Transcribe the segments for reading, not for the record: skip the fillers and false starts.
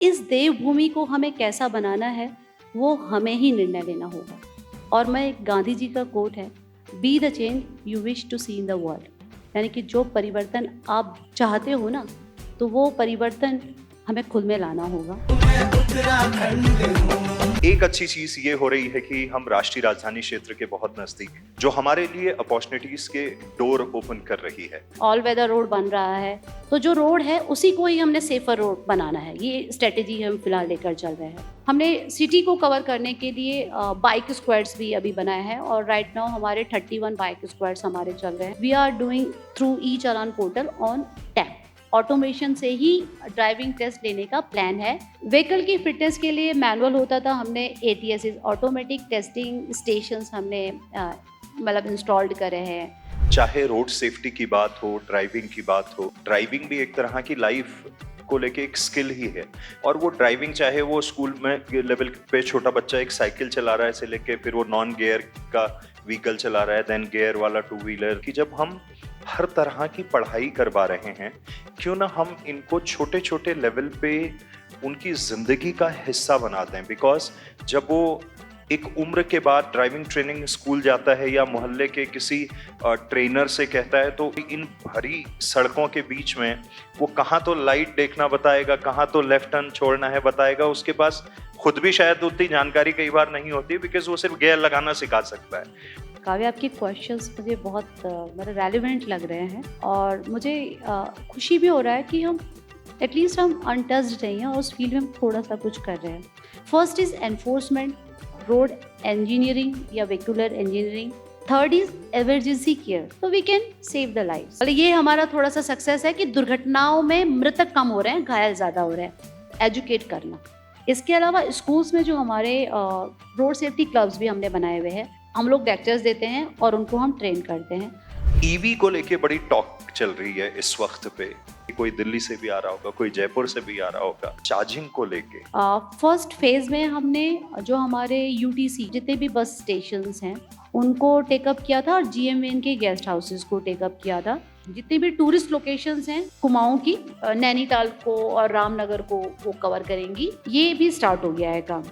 इस देवभूमि को हमें कैसा बनाना है, वो हमें ही निर्णय लेना होगा। और मैं एक गांधी जी का कोट है, be the change you wish to see in the world. यानी कि जो परिवर्तन आप चाहते हो ना, तो वो परिवर्तन हमें खुद में लाना होगा। एक अच्छी चीज ये हो रही है कि हम राष्ट्रीय राजधानी क्षेत्र के बहुत नजदीक हैं, जो हमारे लिए अपॉर्चुनिटीज के डोर ओपन कर रही है। ऑल वेदर रोड बन रहा है, तो जो रोड है उसी को ही हमने सेफर रोड बनाना है। ये स्ट्रेटेजी हम फिलहाल लेकर चल रहे हैं। हमने सिटी को कवर करने के लिए बाइक स्क्वाड्स भी अभी बनाए हैं और राइट नाउ हमारे 31 बाइक स्क्वाड्स हमारे चल रहे हैं। We are doing through e challan portal on tap. Automation से ही ड्राइविंग टेस्ट लेने का प्लान है। व्हीकल की फिटनेस के लिए मैनुअल होता था, हमने ATS ऑटोमेटिक टेस्टिंग स्टेशंस हमने मतलब इंस्टॉल्ड करे हैं। चाहे रोड सेफ्टी की बात हो, ड्राइविंग की बात हो, ड्राइविंग भी एक तरह की लाइफ को लेके एक स्किल ही है। और वो ड्राइविंग चाहे वो स्कूल में लेवल पे छोटा बच्चा एक साइकिल चला रहा है से लेके फिर वो नॉन गियर का व्हीकल चला रहा है, देन गियर वाला 2 व्हीलर की, जब हम हर तरह की पढ़ाई करवा रहे हैं, क्यों ना हम इनको छोटे छोटे लेवल पे उनकी जिंदगी का हिस्सा बना दें। बिकॉज जब वो एक उम्र के बाद ड्राइविंग ट्रेनिंग स्कूल जाता है या मोहल्ले के किसी ट्रेनर से कहता है, तो इन भरी सड़कों के बीच में वो कहाँ तो लाइट देखना बताएगा, कहाँ तो लेफ्ट टर्न छोड़ना है बताएगा। उसके पास खुद भी शायद उतनी जानकारी कई बार नहीं होती, बिकॉज वो सिर्फ गियर लगाना सिखा सकता है। काव्य, आपके क्वेश्चंस मुझे बहुत मतलब रेलिवेंट लग रहे हैं और मुझे खुशी भी हो रहा है कि हम एटलीस्ट हम अनटच्ड नहीं हैं और उस फील्ड में हम थोड़ा सा कुछ कर रहे हैं। First is enforcement, road engineering या vehicular engineering. Third is emergency care, तो we can save the life. ये हमारा थोड़ा सा सक्सेस है कि दुर्घटनाओं में मृतक कम हो रहे हैं, घायल ज़्यादा हो रहे हैं। एजुकेट करना। इसके अलावा स्कूल्स में जो हमारे रोड सेफ्टी क्लब्स भी हमने बनाए हुए हैं, हम लोग लेक्चर्स देते हैं और उनको हम ट्रेन करते हैं। ईवी को लेके बड़ी टॉक चल रही है इस वक्त पे। कोई दिल्ली से भी आ रहा होगा, कोई जयपुर से भी आ रहा होगा, चार्जिंग को लेके। फर्स्ट फेज में हमने जो हमारे UTC जितने भी बस स्टेशंस हैं उनको टेकअप किया था और GMN के गेस्ट हाउसेस को टेकअप किया था। जितने भी टूरिस्ट लोकेशंस हैं कुमाऊं की, नैनीताल को और रामनगर को वो कवर करेंगी। ये भी स्टार्ट हो गया है काम,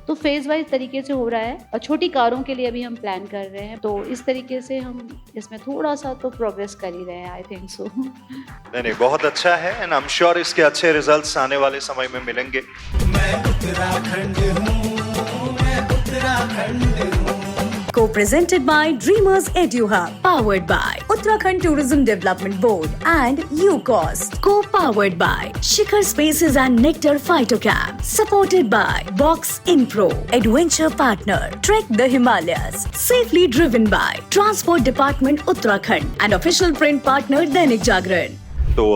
तो फेज वाइज तरीके से हो रहा है। और छोटी कारों के लिए अभी हम प्लान कर रहे हैं, तो इस तरीके से हम इसमें थोड़ा सा तो प्रोग्रेस कर ही रहे हैं, आई थिंक सो। नहीं, बहुत अच्छा है एंड आई एम श्योर इसके अच्छे रिजल्ट्स आने वाले समय में मिलेंगे। मैं उत्तराखंड हूँ, मैं उत्तराखंड हूँ। Co-presented by Dreamers EduHub, powered by Uttarakhand Tourism Development Board and UCOST. Co-powered by Shikhar Spaces and Nectar Phytocamp. Supported by Box Infro, Adventure Partner, Trek the Himalayas. Safely driven by Transport Department Uttarakhand and official print partner Dainik Jagran. तो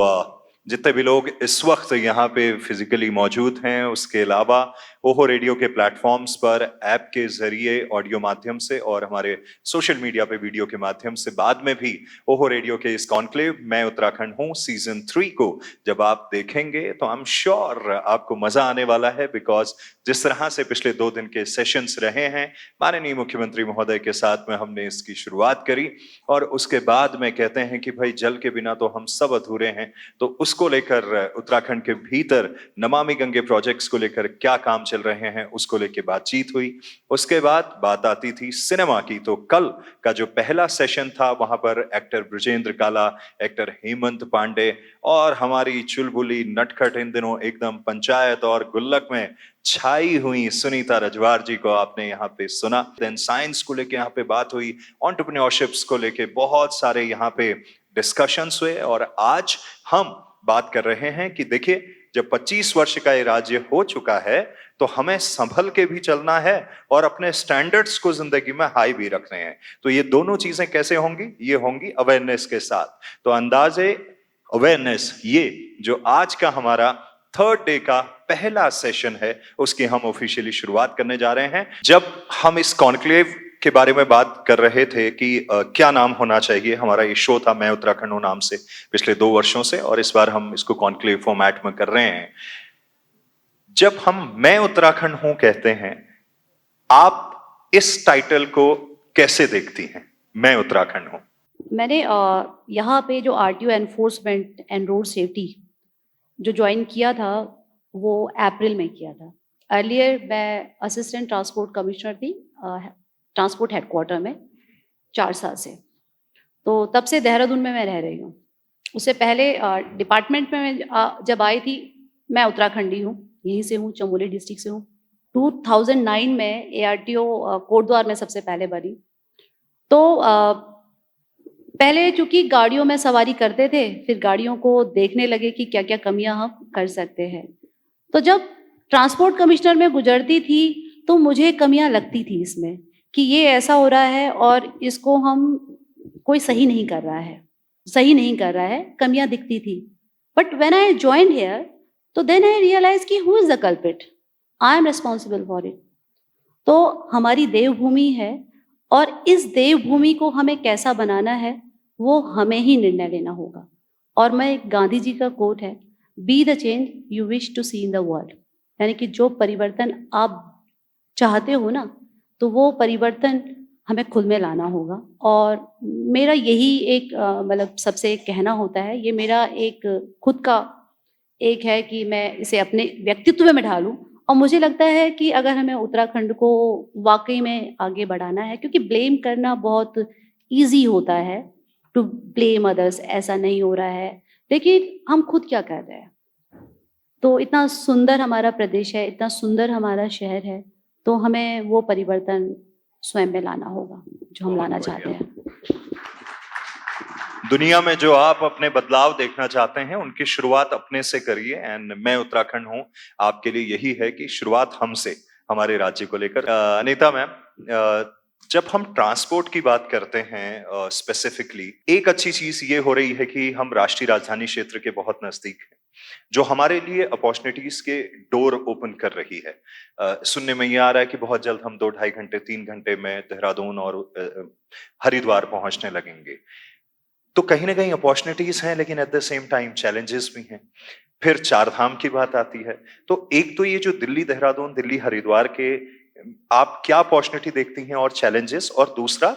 जितने भी लोग इस वक्त यहाँ पे physically मौजूद हैं, उसके अलावा ओहो रेडियो के प्लेटफॉर्म्स पर ऐप के जरिए ऑडियो माध्यम से और हमारे सोशल मीडिया पे वीडियो के माध्यम से, बाद में भी ओहो रेडियो के इस कॉन्क्लेव मैं उत्तराखंड हूँ सीजन 3 को जब आप देखेंगे तो आई एम श्योर आपको मजा आने वाला है। बिकॉज जिस तरह से पिछले 2 दिन के सेशंस रहे हैं, माननीय मुख्यमंत्री महोदय के साथ में हमने इसकी शुरुआत करी और उसके बाद में कहते हैं कि भाई जल के बिना तो हम सब अधूरे हैं। तो उसको लेकर उत्तराखंड के भीतर नमामि गंगे प्रोजेक्ट्स को लेकर क्या काम चल रहे हैं, उसको लेकर बातचीत हुई। उसके बाद बात आती थी सिनेमा की। तो कल का जो पहला सेशन था वहां पर एक्टर ब्रजेंद्र काला, एक्टर हेमंत पांडे और हमारी चुलबुली नटखट इन दिनों एकदम पंचायत और गुल्लक में छाई हुई सुनीता रजवार जी को आपने यहाँ पे सुना। देन साइंस को लेके यहाँ पे बात हुई, एंटरप्रेन्योरशिप्स को लेके बहुत सारे यहाँ पे डिस्कशंस हुए। और आज हम बात कर रहे हैं कि देखिए जब 25 वर्ष का ये राज्य हो चुका है तो हमें संभल के भी चलना है और अपने स्टैंडर्ड्स को जिंदगी में हाई भी रखने हैं। तो ये दोनों चीजें कैसे होंगी? ये होंगी अवेयरनेस के साथ। तो अंदाजे अवेयरनेस, ये जो आज का हमारा 3rd डे का पहला सेशन है, उसकी हम ऑफिशियली शुरुआत करने जा रहे हैं। जब हम इस कॉन्क्लेव के बारे में बात कर रहे थे कि क्या नाम होना चाहिए, हमारा ये शो था मैं उत्तराखंड हूं नाम से पिछले 2 वर्षों से, और इस बार हम इसको कॉन्क्लेव फॉर्मेट में कर रहे हैं। जब हम मैं उत्तराखंड हूं कहते हैं, आप इस टाइटल को कैसे देखती हैं? मैं उत्तराखंड हूं। मैंने यहाँ पे जो RTO enforcement and road safety जो ज्वाइन किया था, वो अप्रैल में किया था। अर्लियर मैं असिस्टेंट ट्रांसपोर्ट कमिश्नर थी ट्रांसपोर्ट हेडक्वार्टर में 4 साल से। तो तब से देहरादून में मैं रह रही हूँ। उससे पहले डिपार्टमेंट में मैं जब आई थी, मैं उत्तराखंडी हूँ, यहीं से हूँ, चमोली डिस्ट्रिक्ट से हूँ। 2009 में ARTO कोटद्वार में सबसे पहले बनी। तो पहले चूँकि गाड़ियों में सवारी करते थे, फिर गाड़ियों को देखने लगे कि क्या-क्या कमियाँ हम कर सकते हैं। तो जब ट्रांसपोर्ट कमिश्नर में गुजरती थी, तो मुझे कमियाँ लगती थी इसमें कि ये ऐसा हो रहा है और इसको हम कोई सही नहीं कर रहा है, कमियाँ दिखती थी। But when I joined here, तो देन आई रियलाइज़ कि who is the culprit? I am responsible for it. तो हमारी देवभूमि है और इस देवभूमि को हमें कैसा बनाना है, वो हमें ही निर्णय लेना होगा। और मैं गांधी जी का कोट है, be the change you wish to see in the world. यानी कि जो परिवर्तन आप चाहते हो ना, तो वो परिवर्तन हमें खुद में लाना होगा। और मेरा यही एक मतलब सबसे एक कहना होता है, ये मेरा एक खुद का एक है कि मैं इसे अपने व्यक्तित्व में ढालूँ। और मुझे लगता है कि अगर हमें उत्तराखंड को वाक़ई में आगे बढ़ाना है, क्योंकि ब्लेम करना बहुत ईज़ी होता है, टू ब्लेम अदर्स, ऐसा नहीं हो रहा है, लेकिन हम खुद क्या कर रहे हैं? तो इतना सुंदर हमारा प्रदेश है, इतना सुंदर हमारा शहर है, तो हमें वो परिवर्तन स्वयं में लाना होगा, जो हम बहुत लाना बढ़िया। चाहते हैं। दुनिया में जो आप अपने बदलाव देखना चाहते हैं, उनकी शुरुआत अपने से करिए। एंड मैं उत्तराखंड हूँ, आपके लिए यही है कि शुरुआत हमसे, हमारे राज्य को लेकर। अनीता मैम, जब हम ट्रांसपोर्ट की बात करते हैं स्पेसिफिकली, एक अच्छी चीज ये हो रही है कि हम राष्ट्रीय राजधानी क्षेत्र के बहुत नजदीक हैं, जो हमारे लिए अपॉर्चुनिटीज के डोर ओपन कर रही है। सुनने में ये आ रहा है कि बहुत जल्द हम 2-2.5 घंटे 3 घंटे में देहरादून और हरिद्वार पहुंचने लगेंगे। तो कहीं ना कहीं अपॉर्चुनिटीज हैं, लेकिन at the same time challenges भी हैं। फिर चार धाम की बात आती है, तो एक तो ये जो दिल्ली देहरादून, दिल्ली हरिद्वार के आप क्या अपॉर्चुनिटी देखती हैं और चैलेंजेस, और दूसरा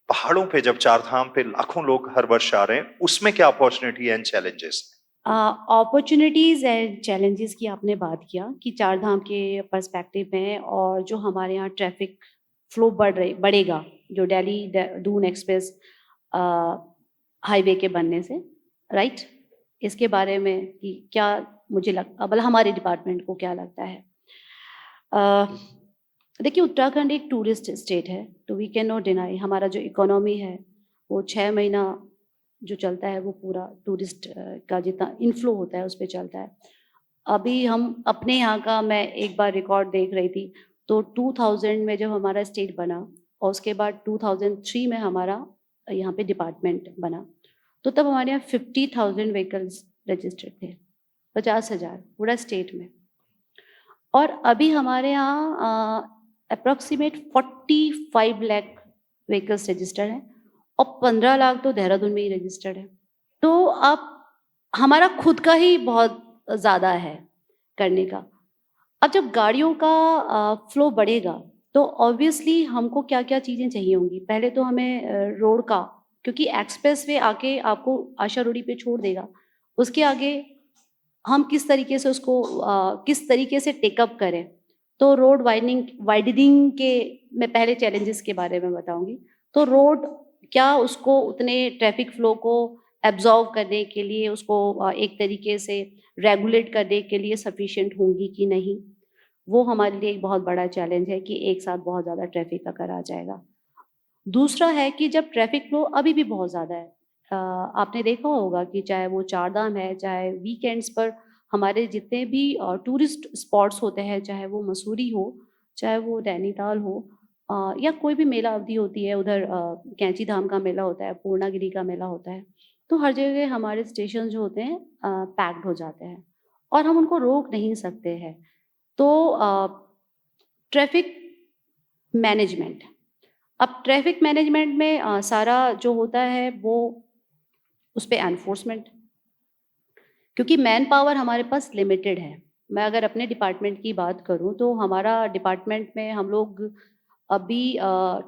पहाड़ों पे जब चार धाम पे लाखों लोग हर वर्ष आ रहे हैं, उसमें क्या opportunity and challenges? Opportunities and challenges की आपने बात किया कि चार धाम के पर्सपेक्टिव में, और जो हमारे यहाँ ट्रैफिक फ्लो बढ़ेगा, जो दिल्ली दून एक्सप्रेस हाईवे के बनने से, राइट? इसके बारे में कि क्या मुझे मतलब हमारे डिपार्टमेंट को क्या लगता है? देखिए, उत्तराखंड एक टूरिस्ट स्टेट है, तो वी कैन नॉट डिनाई। हमारा जो इकोनॉमी है, वो 6 महीना जो चलता है, वो पूरा टूरिस्ट का जितना इनफ्लो होता है, उस पे चलता है। अभी हम अपने यहाँ का, मैं एक बार रिकॉर्ड देख रही थी, तो 2000 में जब हमारा स्टेट बना, और उसके बाद 2003 में हमारा यहाँ पे डिपार्टमेंट बना, तो तब हमारे यहाँ 50,000 व्हीकल्स रजिस्टर्ड थे, 50,000 पूरा स्टेट में। और अभी हमारे यहाँ अप्रॉक्सीमेट 45 लाख व्हीकल्स रजिस्टर्ड हैं, और 15 लाख तो देहरादून में ही रजिस्टर्ड है। तो अब हमारा खुद का ही बहुत ज़्यादा है करने का। अब जब गाड़ियों का फ्लो बढ़ेगा, तो ऑब्वियसली हमको क्या-क्या चीज़ें चाहिए होंगी। पहले तो हमें रोड का, क्योंकि एक्सप्रेस वे आके आपको आशा रोडी पे छोड़ देगा, उसके आगे हम किस तरीके से उसको किस तरीके से टेकअप करें। तो रोड वाइडनिंग के मैं पहले चैलेंजेस के बारे में बताऊंगी। तो रोड क्या उसको उतने ट्रैफिक फ्लो को एब्जॉर्व करने के लिए, उसको एक तरीके से रेगुलेट करने के लिए सफिशिएंट होंगी कि नहीं, वो हमारे लिए एक बहुत बड़ा चैलेंज है कि एक साथ बहुत ज़्यादा ट्रैफिक अगर आ जाएगा। दूसरा है कि जब ट्रैफिक फ्लो अभी भी बहुत ज़्यादा है, आपने देखा होगा कि चाहे वो चारधाम है, चाहे वीकेंड्स पर हमारे जितने भी टूरिस्ट स्पॉट्स होते हैं, चाहे वो मसूरी हो, चाहे वो नैनीताल हो, या कोई भी मेला अवधि होती है, उधर कैंची धाम का मेला होता है, पूर्णागिरी का मेला होता है, तो हर जगह हमारे स्टेशन जो होते हैं पैक्ड हो जाते हैं, और हम उनको रोक नहीं सकते हैं। तो ट्रैफिक मैनेजमेंट, अब ट्रैफिक मैनेजमेंट में सारा जो होता है वो उस पे एनफोर्समेंट, क्योंकि मैन पावर हमारे पास लिमिटेड है। मैं अगर अपने डिपार्टमेंट की बात करूं, तो हमारा डिपार्टमेंट में हम लोग अभी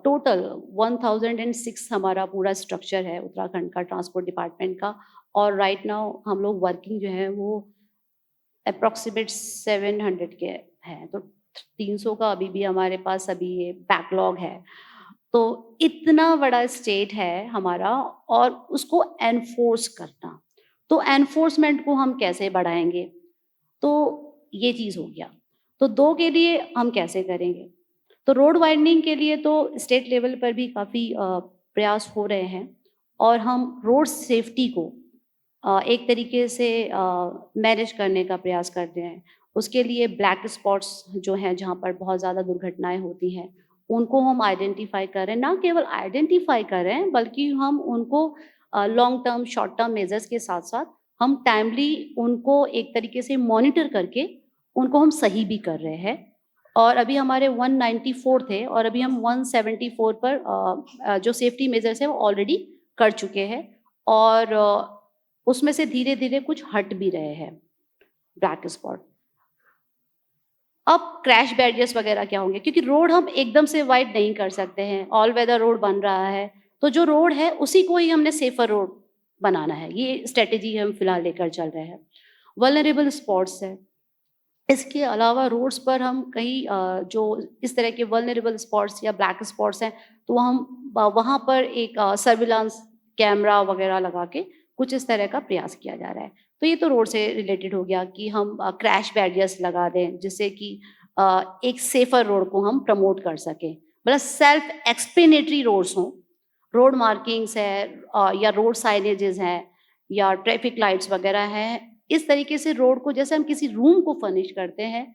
टोटल 1006 हमारा पूरा स्ट्रक्चर है उत्तराखंड का ट्रांसपोर्ट डिपार्टमेंट का, और राइट नाउ हम लोग वर्किंग जो है वो अप्रॉक्सीमेट 700 के हैं, तो 300 का अभी भी हमारे पास अभी ये बैकलॉग है। तो इतना बड़ा स्टेट है हमारा, और उसको एनफोर्स करना, तो एनफोर्समेंट को हम कैसे बढ़ाएंगे? तो ये चीज़ हो गया। तो 2 के लिए हम कैसे करेंगे? तो रोड वाइडनिंग के लिए तो स्टेट लेवल पर भी काफ़ी प्रयास हो रहे हैं, और हम रोड सेफ्टी को एक तरीके से मैनेज करने का प्रयास करते हैं। उसके लिए ब्लैक स्पॉट्स जो हैं, जहाँ पर बहुत ज़्यादा दुर्घटनाएँ होती हैं, उनको हम आइडेंटिफ़ाई कर रहे हैं। ना केवल आइडेंटिफ़ाई कर रहे हैं, बल्कि हम उनको long term, short term measures के साथ-साथ हम टाइमली उनको एक तरीके से मॉनिटर करके उनको हम सही भी कर रहे हैं। और अभी हमारे 194 थे, और अभी हम 174 पर जो सेफ्टी मेजर्स हैं वो ऑलरेडी कर चुके हैं, और उसमें से धीरे-धीरे कुछ हट भी रहे हैं ब्लैक स्पॉट। अब क्रैश बैरियर्स वगैरह क्या होंगे? क्योंकि रोड हम एकदम से वाइड नहीं कर सकते हैं, ऑल वेदर रोड बन रहा है, तो जो रोड है उसी को ही हमने सेफर रोड बनाना है। ये स्ट्रेटेजी हम फिलहाल लेकर चल रहे हैं। वल्नरेबल स्पॉट्स है, इसके अलावा रोड्स पर हम कहीं जो इस तरह के वल्नरेबल स्पॉट्स या ब्लैक स्पॉट्स हैं, तो हम वहाँ पर एक सर्विलांस कैमरा वगैरह लगा के कुछ इस तरह का प्रयास किया जा रहा है। तो ये तो रोड से रिलेटेड हो गया कि हम क्रैश बैरियर्स लगा दें, जिससे कि एक सेफर रोड को हम प्रमोट कर सकें। मतलब सेल्फ एक्सप्लेनेटरी रोड्स हों, रोड मार्किंग्स है या रोड साइनेजेस हैं या ट्रैफिक लाइट्स वगैरह हैं। इस तरीके से रोड को, जैसे हम किसी रूम को फर्निश करते हैं,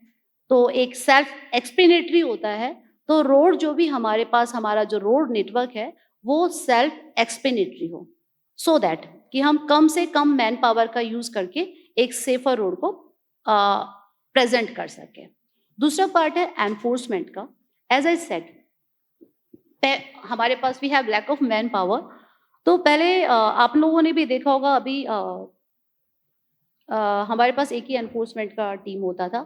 तो एक सेल्फ एक्सप्लेनेटरी होता है, तो रोड जो भी हमारे पास, हमारा जो रोड नेटवर्क है, वो सेल्फ एक्सप्लेनेटरी हो, सो दैट कि हम कम से कम मैन पावर का यूज़ करके एक सेफर रोड को प्रेज़ेंट कर सकें। दूसरा पार्ट है एनफोर्समेंट का। एज़ आई सेड, हमारे पास we have lack of manpower. तो पहले आप लोगों ने भी देखा होगा, अभी हमारे पास एक ही एनफोर्समेंट का टीम होता था,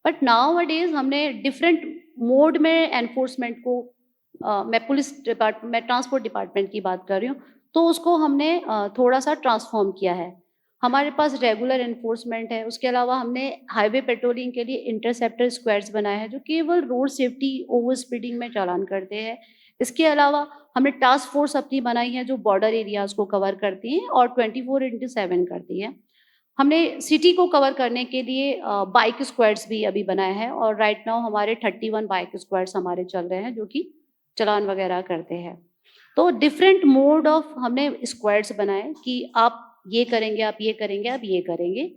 बट नाउ अ डेज़ हमने डिफरेंट मोड में एनफोर्समेंट को मैं ट्रांसपोर्ट डिपार्टमेंट की बात कर रही हूँ, तो उसको हमने थोड़ा-सा ट्रांसफ़ॉर्म किया है। हमारे पास रेगुलर एनफोर्समेंट है, उसके अलावा हमने हाईवे पेट्रोलिंग के लिए इंटरसेप्टर स्क्वाड्स बनाए हैं, जो केवल रोड सेफ्टी, ओवर स्पीडिंग में चालान करते हैं। इसके अलावा हमने टास्क फोर्स अपनी बनाई है, जो बॉर्डर एरियाज़ को कवर करती हैं और 24/7 करती है। हमने सिटी को कवर करने के लिए बाइक स्क्वाड्स भी अभी बनाए हैं, और राइट नाउ हमारे 31 बाइक स्क्वाड्स हमारे चल रहे हैं, जो कि चालान वगैरह करते हैं। तो डिफरेंट मोड ऑफ हमने स्क्वाड्स बनाए कि आप ये करेंगे, आप ये करेंगे, आप ये करेंगे।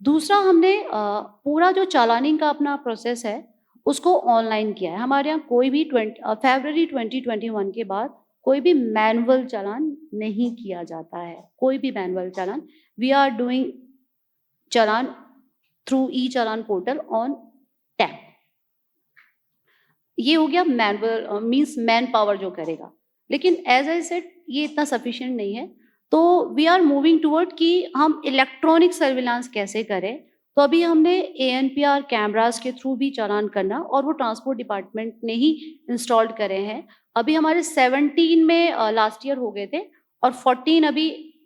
दूसरा, हमने पूरा जो चालानिंग का अपना प्रोसेस है, उसको ऑनलाइन किया है। हमारे यहाँ कोई भी फरवरी 2021 के बाद कोई भी मैनुअल चालान नहीं किया जाता है, कोई भी manual challan. We are doing challan through e challan portal on tap. ये हो गया मैनुअल, मीन्स मैन पावर जो करेगा। लेकिन एज आई सेड, ये इतना सफिशिएंट नहीं है, तो वी आर मूविंग टुवर्ड कि हम इलेक्ट्रॉनिक सर्विलांस कैसे करें। तो अभी हमने ANPR कैमरास के थ्रू भी चालान करना, और वो ट्रांसपोर्ट डिपार्टमेंट ने ही इंस्टॉल्ड करे हैं। अभी हमारे 17 में लास्ट ईयर हो गए थे, और 14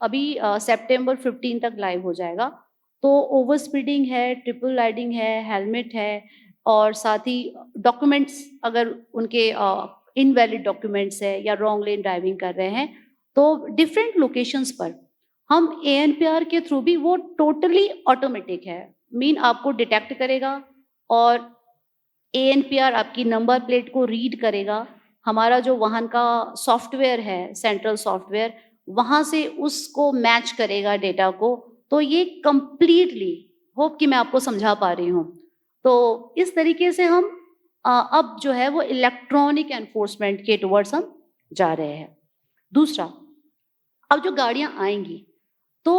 अभी सितंबर 15 तक लाइव हो जाएगा। तो ओवर स्पीडिंग है, ट्रिपल राइडिंग है, हेलमेट है, और साथ ही डॉक्यूमेंट्स, अगर उनके इनवैलिड डॉक्यूमेंट्स है या रॉन्ग लेन ड्राइविंग कर रहे हैं, तो डिफरेंट लोकेशंस पर हम ANPR के थ्रू भी, वो टोटली ऑटोमेटिक है, मीन आपको डिटेक्ट करेगा, और ANPR आपकी नंबर प्लेट को रीड करेगा। हमारा जो वाहन का सॉफ्टवेयर है, सेंट्रल सॉफ्टवेयर, वहाँ से उसको मैच करेगा डेटा को। तो ये कंप्लीटली, होप कि मैं आपको समझा पा रही हूँ। तो इस तरीके से हम अब जो है वो इलेक्ट्रॉनिक एनफोर्समेंट के टुवर्ड्स हम जा रहे हैं। दूसरा, अब जो गाड़ियाँ आएंगी, तो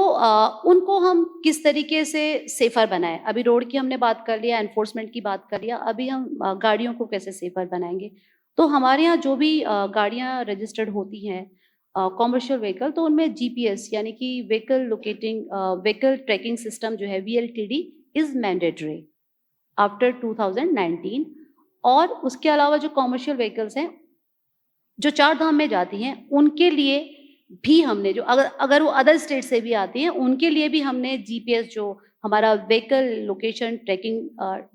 उनको हम किस तरीके से सेफर बनाएं। अभी रोड की हमने बात कर लिया, एनफोर्समेंट की बात कर लिया, अभी हम गाड़ियों को कैसे सेफर बनाएंगे। तो हमारे यहाँ जो भी गाड़ियाँ रजिस्टर्ड होती हैं, कॉमर्शियल व्हीकल, तो उनमें GPS यानी कि व्हीकल ट्रैकिंग सिस्टम जो है, VLTD इज मैंडेटरी आफ्टर 2019। और उसके अलावा जो कॉमर्शियल व्हीकल्स हैं, जो 4 धाम में जाती हैं, उनके लिए भी हमने, जो अगर वो अदर स्टेट से भी आती हैं, उनके लिए भी हमने GPS जो हमारा व्हीकल लोकेशन ट्रैकिंग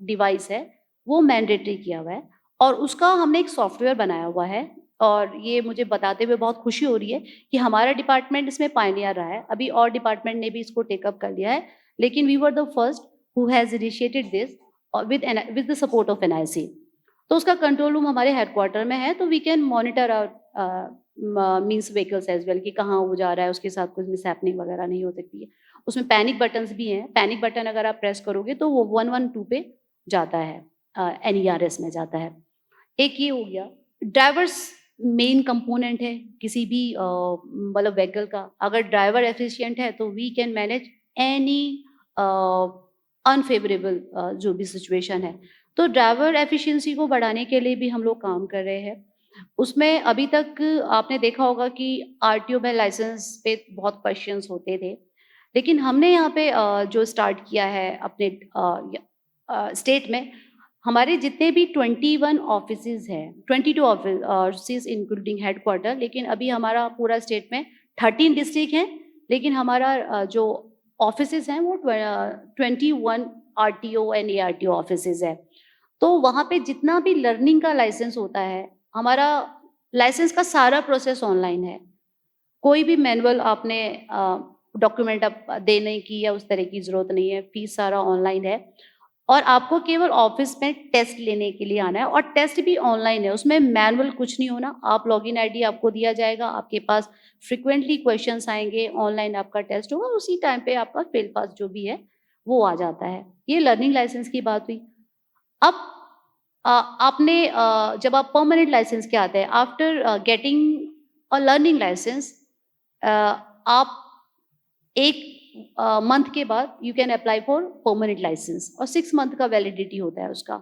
डिवाइस है वो मैंडेटरी किया हुआ है और उसका हमने एक सॉफ्टवेयर बनाया हुआ है और ये मुझे बताते हुए बहुत खुशी हो रही है कि हमारा डिपार्टमेंट इसमें पायनियर रहा है। अभी और डिपार्टमेंट ने भी इसको टेकअप कर लिया है, लेकिन we were the first who has initiated this with the support of NIC. तो उसका कंट्रोल रूम हमारे हेडक्वार्टर में है, तो we can monitor our means vehicles as well कि कहाँ वो जा रहा है, उसके साथ कुछ मिसहैपनिंग वगैरह नहीं हो सकती है। उसमें पैनिक बटन्स भी हैं, पैनिक बटन अगर आप प्रेस करोगे तो वो 112 पे जाता है, NERS में जाता है। एक ये हो गया। ड्राइवर्स मेन कंपोनेंट है किसी भी मतलब व्हीकल का। अगर ड्राइवर एफिशिएंट है तो we can manage any unfavourable जो भी सिचुएशन है। तो ड्राइवर एफिशिएंसी को बढ़ाने के लिए भी हम लोग काम कर रहे हैं। उसमें अभी तक आपने देखा होगा कि आरटीओ में लाइसेंस पे बहुत क्वेश्चंस होते थे, लेकिन हमने यहाँ पे जो स्टार्ट किया है अपने स्टेट में, हमारे जितने भी 21 ऑफिसेज हैं, 22 ऑफिस इंक्लूडिंग हेडक्वार्टर, लेकिन अभी हमारा पूरा स्टेट में 13 डिस्ट्रिक्ट हैं, लेकिन हमारा जो ऑफिसेज हैं वो 21 आरटीओ एंड एआरटीओ ऑफिसेज है। तो वहाँ पे जितना भी लर्निंग का लाइसेंस होता है, हमारा लाइसेंस का सारा प्रोसेस ऑनलाइन है। कोई भी मैनुअल आपने डॉक्यूमेंट आप देने की या उस तरह की ज़रूरत नहीं है, फीस सारा ऑनलाइन है और आपको केवल ऑफिस में टेस्ट लेने के लिए आना है और टेस्ट भी ऑनलाइन है, उसमें मैनुअल कुछ नहीं होना। आप लॉगिन आईडी आपको दिया जाएगा, आपके पास फ्रिक्वेंटली क्वेश्चंस आएंगे, ऑनलाइन आपका टेस्ट होगा, उसी टाइम पे आपका फेल पास जो भी है वो आ जाता है। ये लर्निंग लाइसेंस की बात हुई। अब आपने जब आप परमानेंट लाइसेंस के आते हैं, after getting a learning licence, आप एक मंथ के बाद you can apply for permanent licence और 6 मंथ का वैलिडिटी होता है उसका।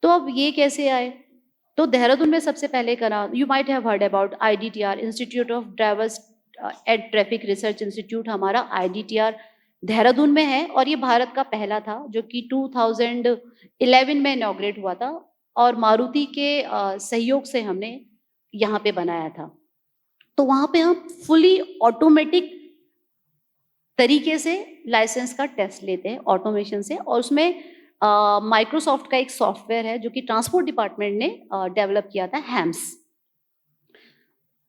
तो अब ये कैसे आए? तो देहरादून में सबसे पहले करा, you might have heard about IDTR, institute of drivers and traffic research institute. हमारा IDTR देहरादून में है और ये भारत का पहला था जो कि 2011 में इनॉग्रेट हुआ था और मारुति के सहयोग से हमने यहाँ पे बनाया था। तो वहाँ पे हम फुली ऑटोमेटिक तरीके से लाइसेंस का टेस्ट लेते हैं ऑटोमेशन से, और उसमें माइक्रोसॉफ्ट का एक सॉफ्टवेयर है जो कि ट्रांसपोर्ट डिपार्टमेंट ने डेवलप किया था, हैम्स।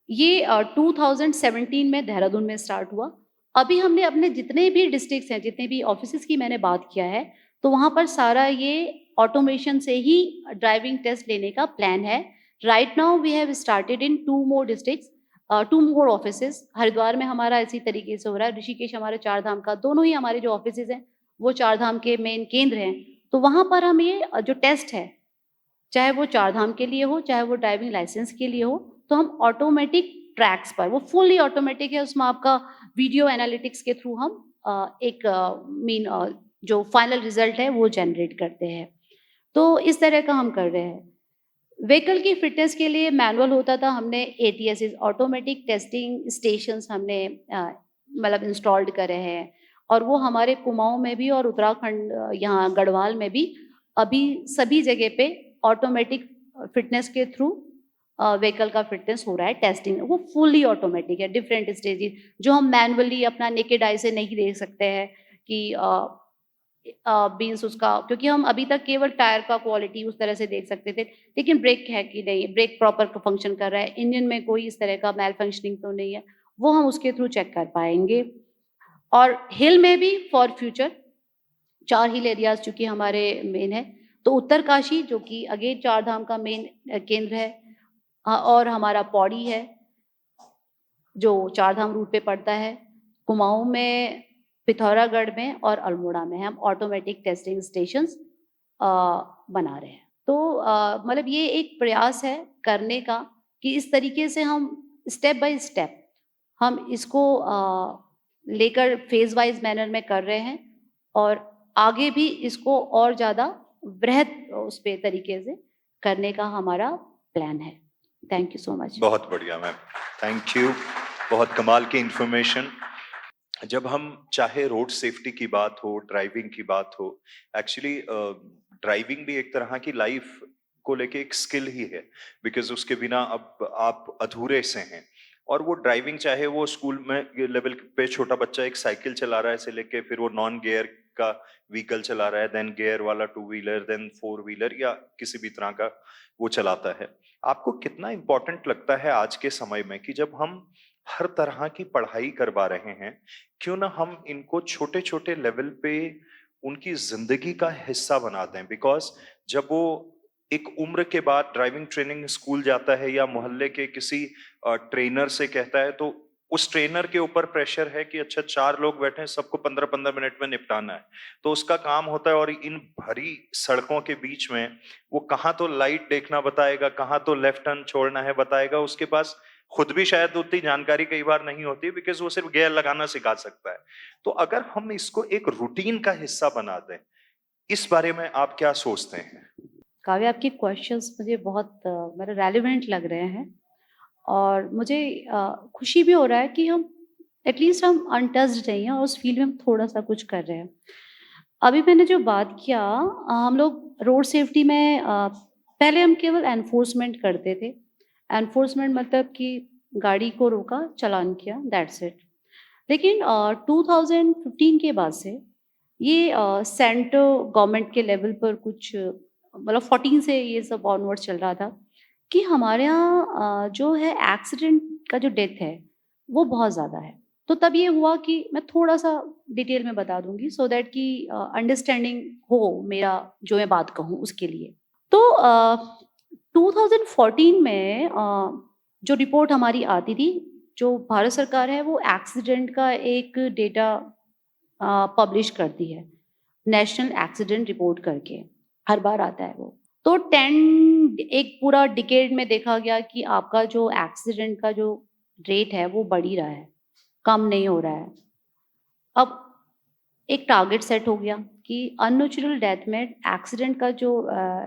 ये 2017 में देहरादून में स्टार्ट हुआ। अभी हमने अपने जितने भी डिस्ट्रिक्ट्स हैं, जितने भी ऑफिसेज की मैंने बात किया है, तो वहाँ पर सारा ये ऑटोमेशन से ही ड्राइविंग टेस्ट लेने का प्लान है। Right now we have started in 2 more districts, 2 more offices. Haridwar में हमारा इसी तरीके से हो रहा है, ऋषिकेश हमारे 4 धाम का, दोनों ही हमारे जो ऑफिसेज हैं वो 4 धाम के मेन केंद्र हैं। तो वहाँ पर हम ये जो टेस्ट है, चाहे वो 4 धाम के लिए हो, चाहे वो ड्राइविंग लाइसेंस के लिए हो, तो हम ऑटोमेटिक ट्रैक्स पर, वो फुली ऑटोमेटिक है, उसमें आपका वीडियो एनालिटिक्स के थ्रू हम एक जो फाइनल रिजल्ट है वो जनरेट करते हैं। तो इस तरह का हम कर रहे हैं। व्हीकल की फिटनेस के लिए मैनुअल होता था, हमने ATS ऑटोमेटिक टेस्टिंग स्टेशंस हमने मतलब इंस्टॉल्ड करे हैं, और वो हमारे कुमाऊं में भी और उत्तराखंड यहाँ गढ़वाल में भी अभी सभी जगह पे ऑटोमेटिक फिटनेस के थ्रू व्हीकल का फिटनेस हो रहा है। टेस्टिंग वो फुली ऑटोमेटिक है, डिफरेंट स्टेजेस जो हम मैनुअली अपना नेकेड आई से नहीं देख सकते हैं कि बीन्स उसका, क्योंकि हम अभी तक केवल टायर का क्वालिटी उस तरह से देख सकते थे, लेकिन ब्रेक है कि नहीं, ब्रेक प्रॉपर फंक्शन कर रहा है, इंजन में कोई इस तरह का मेल फंक्शनिंग तो नहीं है, वो हम उसके थ्रू चेक कर पाएंगे। और हिल में भी फॉर फ्यूचर 4 हिल एरियाज चूंकि हमारे मेन है, तो उत्तरकाशी जो कि अगेन 4 धाम का मेन केंद्र है, और हमारा पौड़ी है जो 4 धाम रूट पे पड़ता है, कुमाऊं में, पिथौरागढ़ में और अल्मोड़ा में हम ऑटोमेटिक टेस्टिंग स्टेशंस बना रहे हैं। तो मतलब ये एक प्रयास है करने का कि इस तरीके से हम स्टेप बाय स्टेप हम इसको लेकर फेज वाइज मैनर में कर रहे हैं, और आगे भी इसको और ज़्यादा बृहद उस पे तरीके से करने का हमारा प्लान है। Thank you so much. बहुत बढ़िया मैम, थैंक यू, बहुत कमाल की इंफॉर्मेशन। जब हम चाहे रोड सेफ्टी की बात हो, ड्राइविंग की बात हो, एक्चुअली ड्राइविंग भी एक तरह की लाइफ को लेके एक स्किल ही है, बिकॉज उसके बिना अब आप अधूरे से हैं। और वो ड्राइविंग चाहे वो स्कूल में लेवल पे छोटा बच्चा एक साइकिल चला रहा है से लेके फिर वो नॉन गियर का व्हीकल चला रहा है, देन गियर वाला two wheeler, then four wheeler या किसी भी तरह का वो चलाता है। आपको कितना इंपॉर्टेंट लगता है आज के समय में कि जब हम हर तरह की पढ़ाई करवा रहे हैं, क्यों ना हम इनको छोटे छोटे लेवल पे उनकी जिंदगी का हिस्सा बना दें? बिकॉज जब वो एक उम्र के बाद ड्राइविंग ट्रेनिंग स्कूल जाता है या मोहल्ले के किसी ट्रेनर से कहता है, तो उस ट्रेनर के ऊपर प्रेशर है कि अच्छा 4 लोग बैठे हैं, सबको 15-15 मिनट में निपटाना है। तो उसका काम होता है और इन भरी सड़कों के बीच में वो कहाँ तो लाइट देखना बताएगा, कहाँ तो लेफ्ट टर्न छोड़ना है बताएगा। उसके पास खुद भी शायद उतनी जानकारी कई बार नहीं होती, बिकॉज वो सिर्फ गियर लगाना सिखा सकता है। तो अगर हम इसको एक रूटीन का हिस्सा बना दें, इस बारे में आप क्या सोचते हैं? काव्य, आपके क्वेश्चंस मुझे बहुत मेरे रेलिवेंट लग रहे हैं और मुझे खुशी भी हो रहा है कि हम एटलीस्ट हम अनटच्ड नहीं हैं और उस फील्ड में हम थोड़ा सा कुछ कर रहे हैं। अभी मैंने जो बात किया, हम लोग रोड सेफ्टी में पहले हम केवल एनफोर्समेंट करते थे। एनफोर्समेंट मतलब कि गाड़ी को रोका, चालान किया, दैट्स इट। लेकिन 2015 के बाद से ये सेंट्रल गवर्नमेंट के लेवल पर कुछ मतलब 14 से ये सब ऑनवर्ड चल रहा था कि हमारे यहाँ जो है एक्सीडेंट का जो डेथ है वो बहुत ज़्यादा है। तो तब ये हुआ कि मैं थोड़ा सा डिटेल में बता दूंगी सो दैट कि अंडरस्टैंडिंग हो मेरा जो मैं बात कहूँ उसके लिए। तो 2014 में जो रिपोर्ट हमारी आती थी, जो भारत सरकार है वो एक्सीडेंट का एक डेटा पब्लिश करती है, नेशनल एक्सीडेंट रिपोर्ट करके हर बार आता है वो। तो 10 एक पूरा डिकेड में देखा गया कि आपका जो एक्सीडेंट का जो रेट है वो बढ़ ही रहा है, कम नहीं हो रहा है। अब एक टारगेट सेट हो गया कि अननेचुरल डेथ में एक्सीडेंट का जो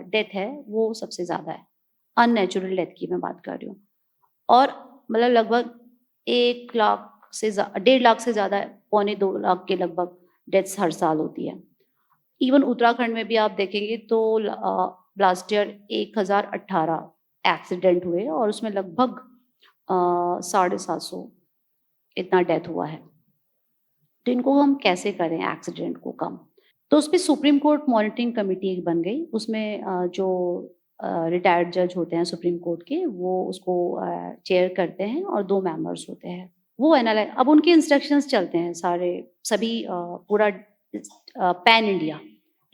डेथ है वो सबसे ज़्यादा है। अननेचुरल डेथ की मैं बात कर रही हूँ। और मतलब लगभग 1 लाख से 1.5 लाख से ज़्यादा, 1.25 लाख के लगभग डेथ्स हर साल होती है। इवन उत्तराखंड में भी आप देखेंगे तो लास्ट ईयर 1018 एक्सीडेंट हुए और उसमें लगभग 750 इतना डेथ हुआ है। तो इनको हम कैसे करें एक्सीडेंट को कम? तो उस पर सुप्रीम कोर्ट मॉनिटरिंग कमेटी एक बन गई। उसमें जो रिटायर्ड जज होते हैं सुप्रीम कोर्ट के, वो उसको चेयर करते हैं और 2 मेंबर्स होते हैं। वो एनालाइज, अब उनके इंस्ट्रक्शंस चलते हैं सभी पूरा पैन इंडिया।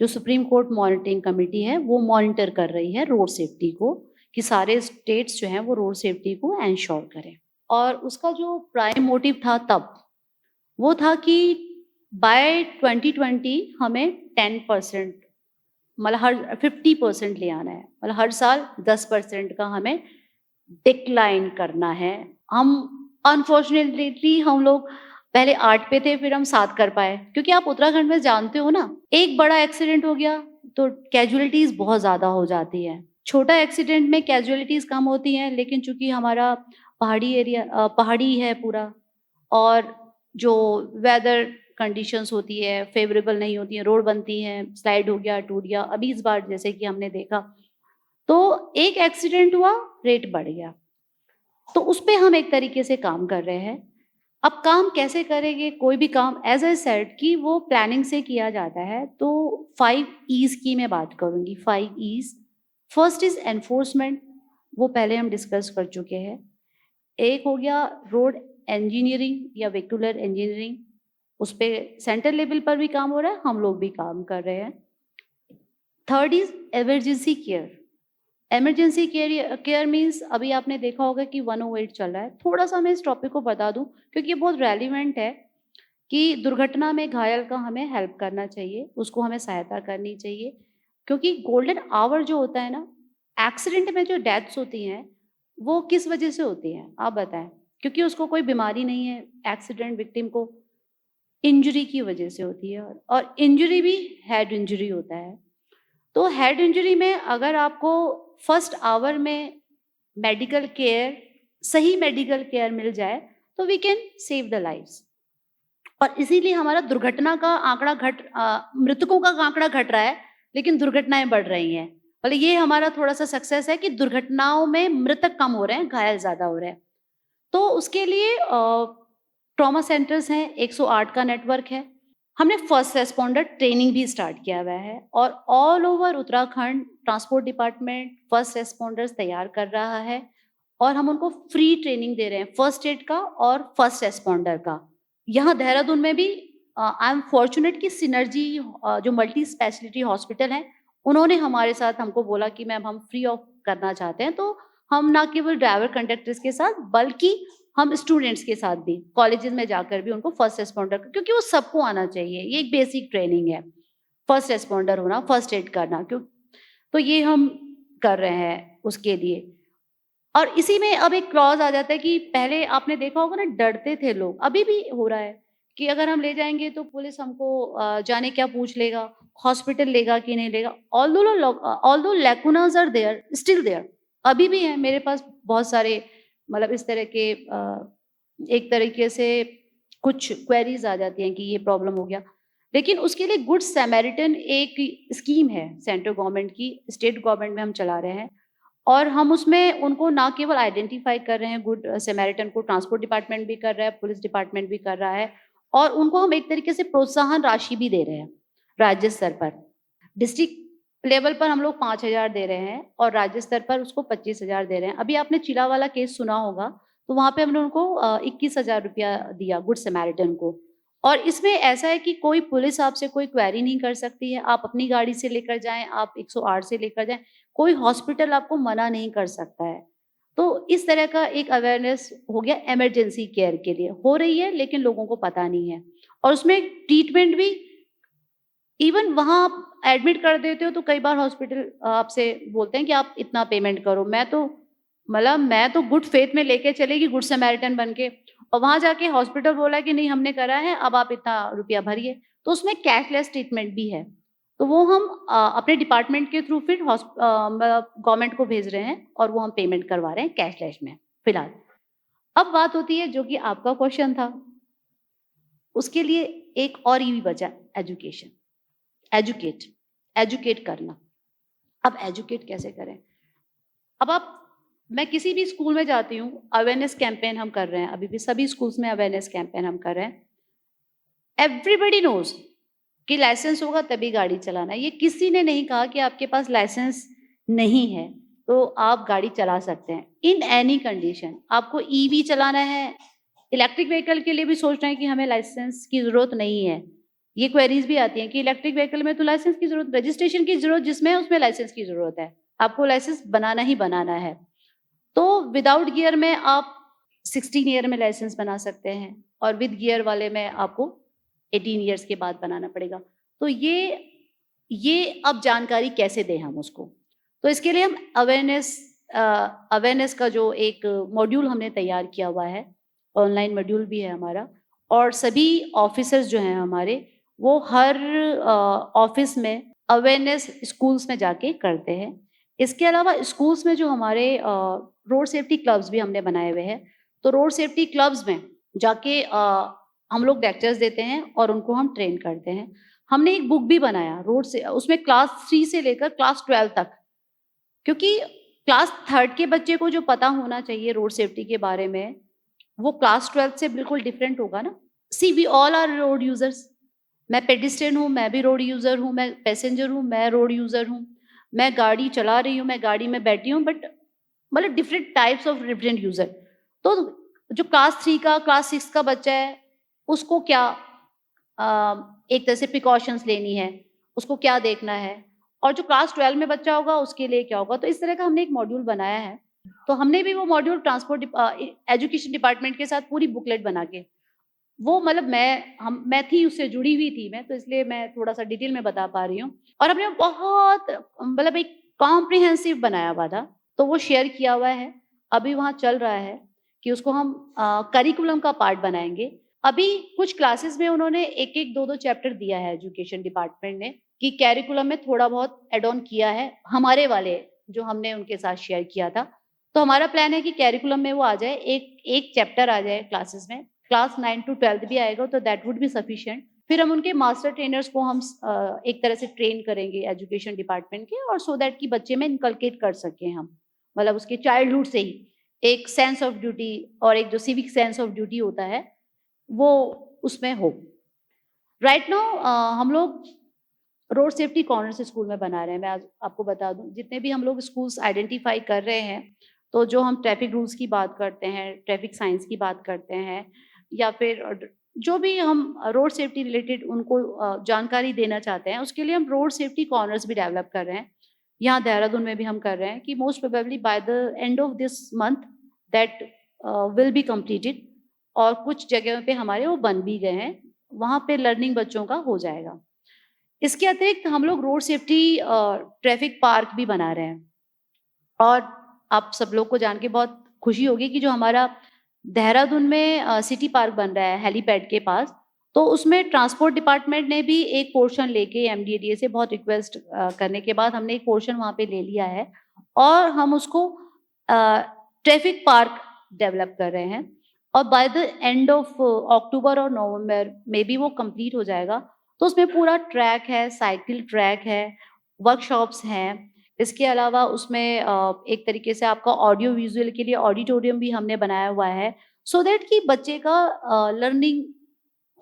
जो सुप्रीम कोर्ट मॉनिटरिंग कमेटी है वो मॉनिटर कर रही है रोड सेफ्टी को, कि सारे स्टेट्स जो हैं वो रोड सेफ्टी को एंश्योर करें। और उसका जो प्राइम मोटिव था तब, वो था कि बाय 2020 हमें 10% मतलब हर 50% ले आना है, मतलब हर साल 10% का हमें डिक्लाइन करना है। हम अनफॉर्चुनेटली हम लोग पहले 8 पे थे, फिर हम 7 कर पाए, क्योंकि आप उत्तराखंड में जानते हो ना, एक बड़ा एक्सीडेंट हो गया तो कैजुअलिटीज बहुत ज्यादा हो जाती है। छोटा एक्सीडेंट में कैजुअलिटीज कम होती हैं, लेकिन चूंकि हमारा पहाड़ी एरिया पहाड़ी है पूरा, और जो वेदर कंडीशंस होती है फेवरेबल नहीं होती है, रोड बनती हैं, स्लाइड हो गया, टूट गया। अभी इस बार जैसे कि हमने देखा, तो एक एक्सीडेंट हुआ, रेट बढ़ गया। तो उस पे हम एक तरीके से काम कर रहे हैं। अब काम कैसे करेंगे? कोई भी काम एज ए सेट कि वो प्लानिंग से किया जाता है। तो 5 ईज की मैं बात करूंगी। 5 ईज। फर्स्ट इज एनफोर्समेंट, वो पहले हम डिस्कस कर चुके हैं। एक हो गया रोड इंजीनियरिंग या व्हीकुलर इंजीनियरिंग, उस पर सेंट्रल लेवल पर भी काम हो रहा है, हम लोग भी काम कर रहे हैं। Third is emergency care. Emergency care means अभी आपने देखा होगा कि 108 चल रहा है। थोड़ा सा मैं इस टॉपिक को बता दूं क्योंकि ये बहुत रेलिवेंट है कि दुर्घटना में घायल का हमें हेल्प करना चाहिए, उसको हमें सहायता करनी चाहिए। क्योंकि गोल्डन आवर जो होता है ना, एक्सीडेंट में जो डेथ्स होती हैं वो किस वजह से होती हैं आप बताएं? क्योंकि उसको कोई बीमारी नहीं है, एक्सीडेंट विक्टिम को इंजरी की वजह से होती है, और इंजरी भी हेड इंजरी होता है। तो हेड इंजरी में अगर आपको फर्स्ट आवर में मेडिकल केयर, सही मेडिकल केयर मिल जाए तो we can save the lives. और इसीलिए हमारा दुर्घटना का आंकड़ा मृतकों का आंकड़ा घट रहा है, लेकिन दुर्घटनाएं बढ़ रही हैं। मतलब ये हमारा थोड़ा सा सक्सेस है कि दुर्घटनाओं में मृतक कम हो रहे हैं, घायल ज्यादा हो रहे हैं। तो उसके लिए ट्रॉमा सेंटर्स हैं, 108 का नेटवर्क है। हमने फर्स्ट रेस्पॉन्डर ट्रेनिंग भी स्टार्ट किया हुआ है और all over Uttarakhand transport department first responders तैयार कर रहा है और हम उनको फ्री ट्रेनिंग दे रहे हैं फर्स्ट एड का और फर्स्ट रेस्पॉन्डर का। यहाँ देहरादून में भी आई एम फॉर्चुनेट कि सिनर्जी जो मल्टी स्पेशलिटी हॉस्पिटल है उन्होंने हमारे साथ हमको बोला कि मैम हम फ्री ऑफ करना चाहते हैं, तो हम ना केवल ड्राइवर कंडक्टर्स के साथ बल्कि हम स्टूडेंट्स के साथ भी कॉलेजेस में जाकर भी उनको फर्स्ट रेस्पॉन्डर, क्योंकि वो सबको आना चाहिए, ये एक बेसिक ट्रेनिंग है फर्स्ट रेस्पॉन्डर होना, फर्स्ट एड करना, क्यों तो ये हम कर रहे हैं उसके लिए। और इसी में अब एक क्लॉज आ जाता है कि पहले आपने देखा होगा ना, डरते थे लोग, अभी भी हो रहा है कि अगर हम ले जाएंगे तो पुलिस हमको जाने क्या पूछ लेगा, हॉस्पिटल लेगा कि नहीं लेगा। Although lacunas are there, still there, अभी भी है मेरे पास बहुत सारे मतलब इस तरह के एक तरीके से कुछ क्वेरीज आ जाती हैं कि ये प्रॉब्लम हो गया। लेकिन उसके लिए गुड सैमेरिटन एक स्कीम है सेंट्रल गवर्नमेंट की, स्टेट गवर्नमेंट में हम चला रहे हैं और हम उसमें उनको ना केवल आइडेंटिफाई कर रहे हैं, गुड सैमेरिटन को ट्रांसपोर्ट डिपार्टमेंट भी कर रहा है, पुलिस डिपार्टमेंट भी कर रहा है और उनको हम एक तरीके से प्रोत्साहन राशि भी दे रहे हैं राज्य स्तर पर। डिस्ट्रिक्ट लेवल पर हम लोग 5,000 दे रहे हैं और राज्य स्तर पर उसको 25,000 दे रहे हैं। अभी आपने चिला वाला केस सुना होगा, तो वहाँ पे हमने उनको 21,000 रुपया दिया गुड सैमेरिटन को। और इसमें ऐसा है कि कोई पुलिस आपसे कोई क्वेरी नहीं कर सकती है, आप अपनी गाड़ी से लेकर जाएँ, आप 108 से लेकर जाएँ, कोई हॉस्पिटल आपको मना नहीं कर सकता है। तो इस तरह का एक अवेयरनेस हो गया इमरजेंसी केयर के लिए, हो रही है लेकिन लोगों को पता नहीं है। और उसमें ट्रीटमेंट भी इवन वहाँ आप एडमिट कर देते हो तो कई बार हॉस्पिटल आपसे बोलते हैं कि आप इतना पेमेंट करो। मैं तो गुड फेथ में लेके चलेगी गुड समैरिटन बन के, और वहाँ जाके हॉस्पिटल बोला कि नहीं हमने करा है, अब आप इतना रुपया भरिए। तो उसमें कैशलेस ट्रीटमेंट भी है, तो वो हम अपने डिपार्टमेंट के थ्रू फिर गवर्नमेंट को भेज रहे हैं और वो हम पेमेंट करवा रहे हैं कैशलेस में फिलहाल। अब बात होती है जो कि आपका क्वेश्चन था, उसके लिए एक और ही बचा, एजुकेशन, एजुकेट करना। अब एजुकेट कैसे करें? अब मैं किसी भी स्कूल में जाती हूँ, अवेयरनेस कैंपेन हम कर रहे हैं, अभी भी सभी स्कूल्स में अवेयरनेस कैंपेन हम कर रहे हैं। एवरीबडी नोज कि लाइसेंस होगा तभी गाड़ी चलाना है। ये किसी ने नहीं कहा कि आपके पास लाइसेंस नहीं है तो आप गाड़ी चला सकते हैं इन एनी कंडीशन। आपको ईवी चलाना है, इलेक्ट्रिक व्हीकल के लिए भी सोचना है कि हमें लाइसेंस की जरूरत नहीं है। ये क्वेरीज भी आती हैं कि इलेक्ट्रिक व्हीकल में तो लाइसेंस की जरूरत, रजिस्ट्रेशन की जरूरत जिसमें है उसमें लाइसेंस की जरूरत है, आपको लाइसेंस बनाना ही बनाना है। तो विदाउट गियर में आप 16 ईयर में लाइसेंस बना सकते हैं और विद गियर वाले में आपको 18 ईयर्स के बाद बनाना पड़ेगा। तो ये अब जानकारी कैसे दें हम उसको? तो इसके लिए हम अवेयरनेस का जो एक मॉड्यूल हमने तैयार किया हुआ है, ऑनलाइन मॉड्यूल भी है हमारा, और सभी ऑफिसर्स जो हैं हमारे वो हर ऑफिस में अवेयरनेस स्कूल्स में जाके करते हैं। इसके अलावा स्कूल्स में जो हमारे रोड सेफ्टी क्लब्स भी हमने बनाए हुए हैं, तो रोड सेफ्टी क्लब्स में जाके हम लोग लेक्चर्स देते हैं और उनको हम ट्रेन करते हैं। हमने एक बुक भी बनाया रोड से, उसमें क्लास 3 से लेकर क्लास 12 तक, क्योंकि क्लास 3 के बच्चे को जो पता होना चाहिए रोड सेफ्टी के बारे में, वो क्लास 12 से बिल्कुल डिफरेंट होगा ना। See we all are road users, मैं पेडिस्ट्रियन हूँ, मैं भी रोड यूजर हूँ, मैं पैसेंजर हूँ, मैं रोड यूजर हूँ, मैं गाड़ी चला रही हूँ, मैं गाड़ी में बैठी हूँ, बट मतलब different types of different user. तो जो क्लास 3 का क्लास 6 का बच्चा है उसको क्या एक तरह से प्रिकॉशंस लेनी है, उसको क्या देखना है, और जो क्लास 12 में बच्चा होगा उसके लिए क्या होगा। तो इस तरह का हमने एक मॉड्यूल बनाया है। तो हमने भी वो मॉड्यूल ट्रांसपोर्ट एजुकेशन डिपार्टमेंट के साथ पूरी बुकलेट बना के, वो मतलब मैं थी उससे जुड़ी हुई थी मैं, तो इसलिए मैं थोड़ा सा डिटेल में बता पा रही हूँ। और हमने बहुत मतलब एक कॉम्प्रिहेंसिव बनाया हुआ था, तो वो शेयर किया हुआ है, अभी वहाँ चल रहा है कि उसको हम करिकुलम का पार्ट बनाएंगे। अभी कुछ क्लासेस में उन्होंने एक 2 चैप्टर दिया है एजुकेशन डिपार्टमेंट ने, कि कैरिकुलम में थोड़ा बहुत एड ऑन किया है हमारे वाले जो हमने उनके साथ शेयर किया था। तो हमारा प्लान है कि कैरिकुलम में वो आ जाए, एक चैप्टर आ जाए क्लासेस में, क्लास 9 to 12 भी आएगा तो दैट वुड बी सफिशिएंट। फिर हम उनके मास्टर ट्रेनर्स को हम एक तरह से ट्रेन करेंगे एजुकेशन डिपार्टमेंट के, और सो दैट कि बच्चे में इनकलकेट कर सकें हम, मतलब उसके चाइल्डहुड से ही एक सेंस ऑफ ड्यूटी और एक जो सिविक सेंस ऑफ ड्यूटी होता है वो उसमें हो। राइट नाउ हम लोग रोड सेफ्टी कॉर्नर्स स्कूल में बना रहे हैं। मैं आज आपको बता दूं, जितने भी हम लोग स्कूल्स आइडेंटिफाई कर रहे हैं, तो जो हम ट्रैफिक रूल्स की बात करते हैं, ट्रैफिक साइंस की बात करते हैं, या फिर जो भी हम रोड सेफ्टी रिलेटेड उनको जानकारी देना चाहते हैं, उसके लिए हम रोड सेफ्टी कॉर्नर्स भी डेवलप कर रहे हैं। यहाँ देहरादून में भी हम कर रहे हैं कि most probably by the end of this month that will be completed, और कुछ जगहों पे हमारे वो बन भी गए हैं, वहाँ पे लर्निंग बच्चों का हो जाएगा। इसके अतिरिक्त हम लोग रोड सेफ्टी ट्रैफिक पार्क भी बना रहे हैं, और आप सब लोग को जान के बहुत खुशी होगी कि जो हमारा देहरादून में सिटी पार्क बन रहा है हेलीपैड के पास, तो उसमें ट्रांसपोर्ट डिपार्टमेंट ने भी एक पोर्शन लेके एमडीडीए से बहुत रिक्वेस्ट करने के बाद हमने एक पोर्शन वहाँ पे ले लिया है, और हम उसको ट्रैफिक पार्क डेवलप कर रहे हैं, और by the end of October और नवंबर में भी वो कंप्लीट हो जाएगा। तो उसमें पूरा ट्रैक है, साइकिल ट्रैक है, वर्कशॉप्स हैं। इसके अलावा उसमें एक तरीके से आपका ऑडियो विजुअल के लिए ऑडिटोरियम भी हमने बनाया हुआ है, सो दैट कि बच्चे का लर्निंग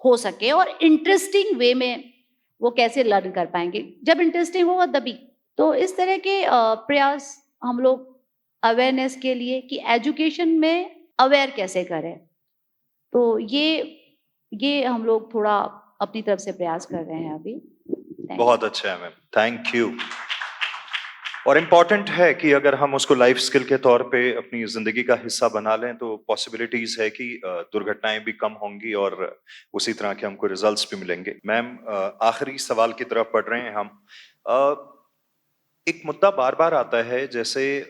हो सके, और इंटरेस्टिंग वे में वो कैसे लर्न कर पाएंगे, जब इंटरेस्टिंग होगा तभी। तो इस तरह के प्रयास हम लोग अवेयरनेस के लिए कि एजुकेशन में अवेयर कैसे करें, तो ये हम लोग थोड़ा अपनी तरफ से प्रयास कर रहे हैं अभी। Thank you. बहुत अच्छा है मैम, थैंक यू। और इम्पॉर्टेंट है कि अगर हम उसको लाइफ स्किल के तौर पे अपनी जिंदगी का हिस्सा बना लें तो पॉसिबिलिटीज है कि दुर्घटनाएं भी कम होंगी और उसी तरह के हमको रिजल्ट्स भी मिलेंगे। मैम, आखिरी सवाल की तरफ बढ़ रहे हैं हम। एक मुद्दा बार बार आता है, जैसे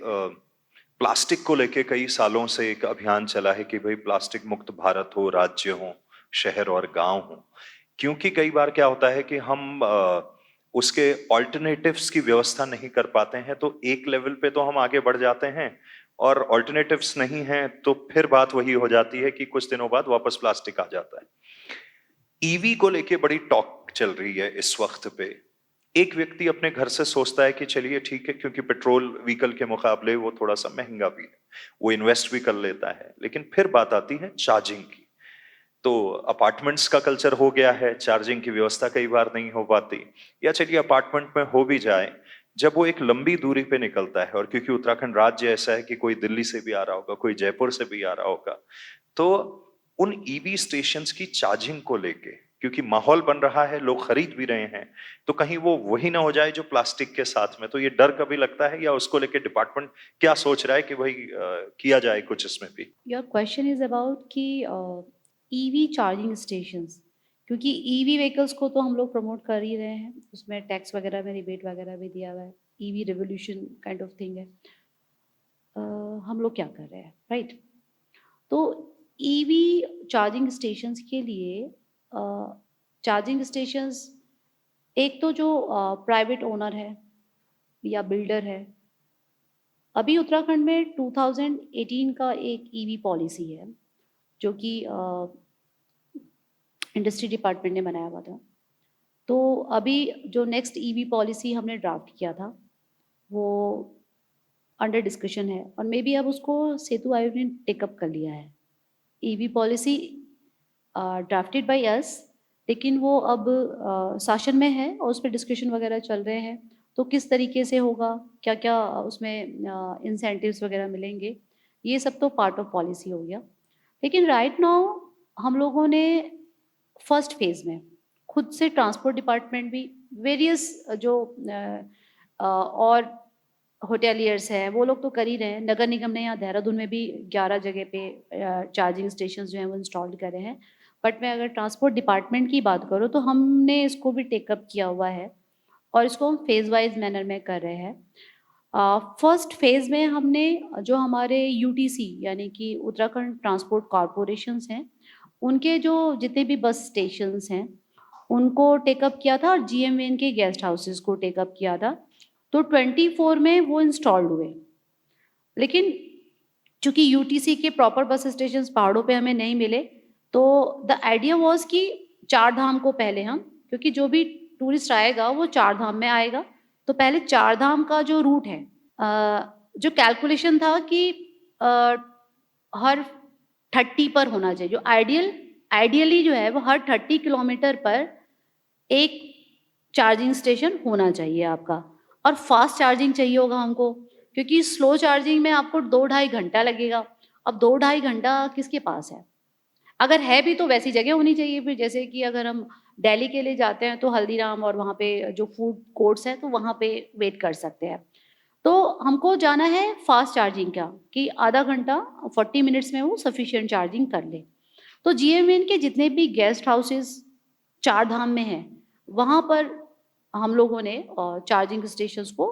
प्लास्टिक को लेके कई सालों से एक अभियान चला है कि भाई प्लास्टिक मुक्त भारत हो, राज्य हो, शहर और गांव हो। क्योंकि कई बार क्या होता है कि हम उसके ऑल्टरनेटिव्स की व्यवस्था नहीं कर पाते हैं, तो एक लेवल पे तो हम आगे बढ़ जाते हैं, और ऑल्टरनेटिव्स नहीं हैं तो फिर बात वही हो जाती है कि कुछ दिनों बाद वापस प्लास्टिक आ जाता है। ईवी को लेके बड़ी टॉक चल रही है इस वक्त पे। एक व्यक्ति अपने घर से सोचता है कि चलिए ठीक है, क्योंकि पेट्रोल व्हीकल के मुकाबले वो थोड़ा सा महंगा भी है, वो इन्वेस्ट भी कर लेता है, लेकिन फिर बात आती है चार्जिंग की। तो अपार्टमेंट्स का कल्चर हो गया है, चार्जिंग की व्यवस्था कई बार नहीं हो पाती, या चलिए अपार्टमेंट में हो भी जाए, जब वो एक लंबी दूरी पे निकलता है, और क्योंकि उत्तराखंड राज्य ऐसा है कि कोई दिल्ली से भी आ रहा होगा, कोई जयपुर से भी आ रहा होगा, तो उन ईवी स्टेशंस की चार्जिंग को लेके, क्योंकि माहौल बन रहा है, लोग खरीद भी रहे हैं, तो कहीं वो वही ना हो जाए जो प्लास्टिक के साथ में, तो ये डर कभी लगता है, या उसको लेके डिपार्टमेंट क्या सोच रहा है कि भाई किया जाए कुछ इसमें भी? योर क्वेश्चन इज अबाउट कि ईवी चार्जिंग स्टेशंस, क्योंकि ईवी व्हीकल्स को तो हम लोग प्रमोट कर ही रहे हैं, उसमें टैक्स वगैरह में रिबेट वगैरह भी दिया हुआ है, EV revolution kind of thing है। हम लोग क्या कर रहे हैं, राइट? तो ईवी चार्जिंग स्टेशंस के लिए चार्जिंग स्टेशंस, एक तो जो प्राइवेट ओनर है या बिल्डर है, अभी उत्तराखंड में 2018 का एक ईवी पॉलिसी है जो कि इंडस्ट्री डिपार्टमेंट ने बनाया हुआ था। तो अभी जो नेक्स्ट ईवी पॉलिसी हमने ड्राफ्ट किया था वो अंडर डिस्कशन है, और मे बी अब उसको सेतु आयोग ने टेकअप कर लिया है। EV policy drafted by us, लेकिन वो अब शासन में है और उस पर डिस्कशन वगैरह चल रहे हैं, तो किस तरीके से होगा, क्या क्या उसमें इंसेंटिव्स वगैरह मिलेंगे, ये सब तो पार्ट ऑफ पॉलिसी हो गया। लेकिन राइट नाउ हम लोगों ने फर्स्ट फेज में खुद से ट्रांसपोर्ट डिपार्टमेंट भी, वेरियस जो और होटेलियर्स हैं वो लोग तो कर ही रहे हैं। नगर निगम ने यहाँ देहरादून में भी 11 जगह पे चार्जिंग स्टेशन जो हैं वो इंस्टॉल करे हैं। बट मैं अगर ट्रांसपोर्ट डिपार्टमेंट की बात करूँ तो हमने इसको भी टेकअप किया हुआ है, और इसको हम फेज वाइज मैनर में कर रहे हैं। फर्स्ट फेज में हमने जो हमारे यूटीसी यानी कि उत्तराखंड ट्रांसपोर्ट कॉरपोरेशंस हैं, उनके जो जितने भी बस स्टेशंस हैं उनको टेकअप किया था, और जीएमएन के गेस्ट हाउसेस को टेकअप किया था। तो 24 में वो इंस्टॉल्ड हुए। लेकिन चूंकि यूटीसी के प्रॉपर बस स्टेशन पहाड़ों पे हमें नहीं मिले, तो द आइडिया वॉज कि 4 धाम को पहले हम, क्योंकि जो भी टूरिस्ट आएगा वो 4 धाम में आएगा, तो पहले 4 धाम का जो रूट है, जो कैलकुलेशन था कि हर 30 पर होना चाहिए, जो आइडियली जो है वो हर 30 किलोमीटर पर एक चार्जिंग स्टेशन होना चाहिए आपका, और फास्ट चार्जिंग चाहिए होगा हमको, क्योंकि स्लो चार्जिंग में आपको 2-2.5 घंटा लगेगा। अब 2-2.5 घंटा किसके पास है? अगर है भी तो वैसी जगह होनी चाहिए फिर, जैसे कि अगर हम दिल्ली के लिए जाते हैं तो हल्दीराम और वहाँ पे जो फूड कोर्ट्स हैं तो वहाँ पे वेट कर सकते हैं। तो हमको जाना है फास्ट चार्जिंग का, कि आधा घंटा 40 मिनट्स में वो सफिशिएंट चार्जिंग कर ले। तो जीएमएन के जितने भी गेस्ट हाउसेस चार धाम में हैं, वहाँ पर हम लोगों ने चार्जिंग स्टेशंस को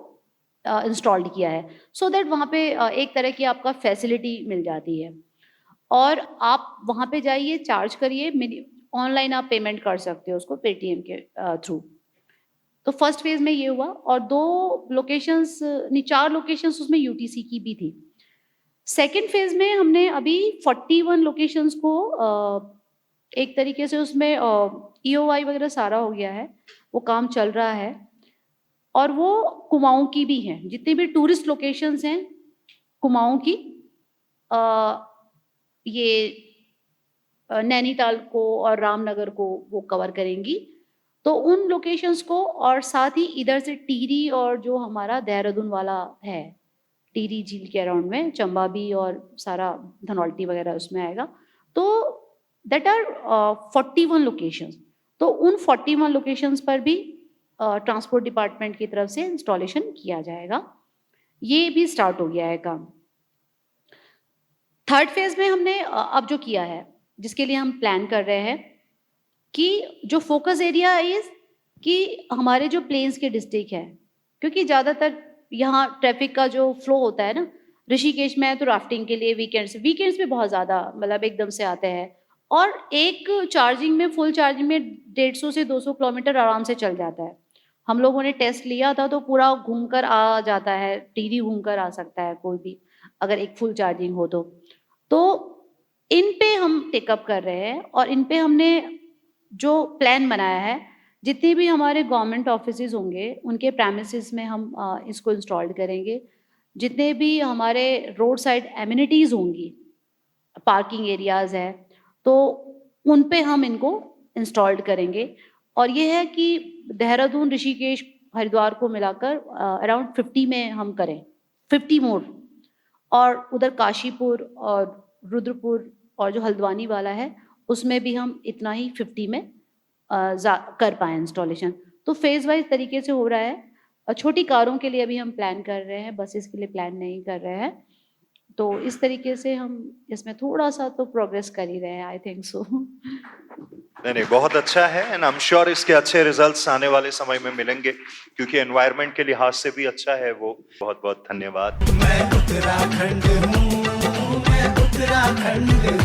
इंस्टॉल्ड किया है, सो दैट वहाँ पे एक तरह की आपका फैसिलिटी मिल जाती है, और आप वहाँ पे जाइए, चार्ज करिए, ऑनलाइन आप पेमेंट कर सकते हो उसको पेटीएम के थ्रू। तो फर्स्ट फेज़ में ये हुआ, और 2 लोकेशंस नहीं 4 लोकेशंस उसमें यूटीसी की भी थी। सेकंड फेज़ में हमने अभी 41 लोकेशंस को एक तरीके से उसमें ईओआई वगैरह सारा हो गया है, वो काम चल रहा है, और वो कुमाऊँ की भी हैं। जितनी भी टूरिस्ट लोकेशंस हैं कुमाऊँ की, ये नैनीताल को और रामनगर को वो कवर करेंगी। तो उन लोकेशंस को, और साथ ही इधर से टिहरी और जो हमारा देहरादून वाला है, टिहरी झील के अराउंड में चंबा भी और सारा धनौल्टी वगैरह उसमें आएगा। तो दैट आर 41 लोकेशंस। तो उन 41 लोकेशंस पर भी ट्रांसपोर्ट डिपार्टमेंट की तरफ से इंस्टॉलेशन किया जाएगा। ये भी स्टार्ट हो गया है काम। थर्ड फेज़ में हमने अब जो किया है, जिसके लिए हम प्लान कर रहे हैं, कि जो फोकस एरिया इज़ कि हमारे जो प्लेन्स के डिस्ट्रिक्ट है, क्योंकि ज़्यादातर यहाँ ट्रैफिक का जो फ्लो होता है ना, ऋषिकेश में है तो राफ्टिंग के लिए वीकेंड्स में बहुत ज़्यादा मतलब एकदम से आते हैं, और एक चार्जिंग में फुल चार्जिंग में 150 से 200 किलोमीटर आराम से चल जाता है। हम लोगों ने टेस्ट लिया था तो पूरा घूमकर आ जाता है, टिहरी घूमकर आ सकता है कोई भी, अगर एक फुल चार्जिंग हो तो। तो इन पे हम टेकअप कर रहे हैं, और इन पे हमने जो प्लान बनाया है, जितने भी हमारे गवर्नमेंट ऑफिसेज होंगे उनके प्रेमिसेस में हम इसको इंस्टॉल करेंगे। जितने भी हमारे रोड साइड एमिनिटीज़ होंगी, पार्किंग एरियाज़ है, तो उन पे हम इनको इंस्टॉल्ड करेंगे। और ये है कि देहरादून, ऋषिकेश, हरिद्वार को मिलाकर अराउंड 50 में हम करें, 50 मोर, और उधर काशीपुर और रुद्रपुर और जो हल्द्वानी वाला है उसमें भी हम इतना ही 50 में कर पाएँ इंस्टॉलेशन। तो फेज़ वाइज तरीके से हो रहा है। छोटी कारों के लिए अभी हम प्लान कर रहे हैं, बसेस के लिए प्लान नहीं कर रहे हैं। तो इस तरीके से हम इसमें थोड़ा सा तो प्रोग्रेस कर ही रहे हैं, आई थिंक सो। नहीं, बहुत अच्छा है, एंड आई एम श्योर इसके अच्छे रिजल्ट्स आने वाले समय में मिलेंगे, क्योंकि एनवायरनमेंट के लिहाज से भी अच्छा है वो। बहुत बहुत धन्यवाद। मैं उत्तराखंड हूँ, मैं उत्तराखंड